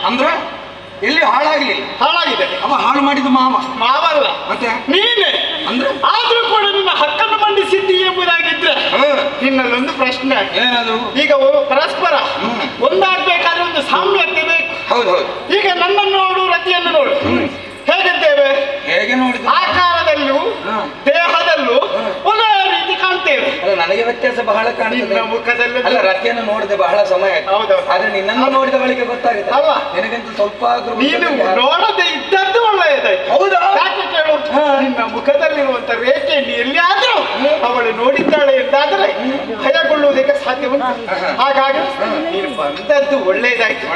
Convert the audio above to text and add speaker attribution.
Speaker 1: ಅಂದ್ರೆ ಎಲ್ಲಿ ಹಾಳಾಗ್ಲಿಲ್ಲ,
Speaker 2: ಹಾಳಾಗಿದೆ.
Speaker 1: ಅವ ಹಾಳು ಮಾಡಿದ
Speaker 2: ಮಾವಲ್ಲ
Speaker 1: ಮತ್ತೆ
Speaker 2: ನೀನೆ.
Speaker 1: ಅಂದ್ರೆ
Speaker 2: ಆದ್ರೂ ಕೂಡ ನಿನ್ನ ಹಕ್ಕನ್ನು ಮಂಡಿಸಿದ್ದಿ ಎಂಬುದಾಗಿದ್ರೆ ನಿನ್ನಲ್ಲೊಂದು ಪ್ರಶ್ನೆ.
Speaker 1: ಏನದು?
Speaker 2: ಈಗ ಪರಸ್ಪರ ಒಂದಾಗ್ಬೇಕಾದ್ರೆ ಒಂದು ಸಾಮ್ಯತೆ ಬೇಕು.
Speaker 1: ಹೌದೌದು.
Speaker 2: ಈಗ ನನ್ನನ್ನು ನೋಡು, ರತಿಯನ್ನು ನೋಡು, ಹೇಗಿದ್ದೇವೆ?
Speaker 1: ಹೇಗೆ ನೋಡಿದ
Speaker 2: ಆಕಾರದಲ್ಲೂ ದೇಹದಲ್ಲೂ ಒಂದೇ ರೀತಿ ಕಾಣ್ತೇವೆ.
Speaker 1: ಅಲ್ಲ, ನನಗೆ ವ್ಯತ್ಯಾಸ ಬಹಳ ಕಾಣ್ತದೆ.
Speaker 2: ಮುಖದಲ್ಲಿ
Speaker 1: ಅಲ್ಲ, ರತಿಯನ್ನು ನೋಡಿದೆ ಬಹಳ ಸಮಯ ಆಯ್ತು.
Speaker 2: ಹೌದು.
Speaker 1: ಆದ್ರೆ ನಿನ್ನನ್ನು ನೋಡಿದ ಬಳಿಕ ಗೊತ್ತಾಗುತ್ತೆ
Speaker 2: ಅಲ್ಲ,
Speaker 1: ನಿನಗಂತೂ ಸ್ವಲ್ಪ ಆದ್ರೂ
Speaker 2: ನೀನು ನೋಡದೆ ಇದ್ದದ್ದು ಒಳ್ಳೆಯದಾಯ್ತು.
Speaker 1: ಹೌದಾ?
Speaker 2: ಯಾಕೆ ಕೇಳು, ನಿನ್ನ ಮುಖದಲ್ಲಿರುವಂತ ರೇಖೆಯನ್ನು ಎಲ್ಲಿಯಾದ್ರೂ ಅವಳು ನೋಡಿದ್ದಾಳೆ ಎಂದಾದ್ರೆ ಭಯಗೊಳ್ಳುವುದಕ್ಕೆ ಸಾಧ್ಯ ಉಂಟು. ಹಾಗಾಗಿ ನೀನು ಬಂದದ್ದು ಒಳ್ಳೆಯದಾಯ್ತು.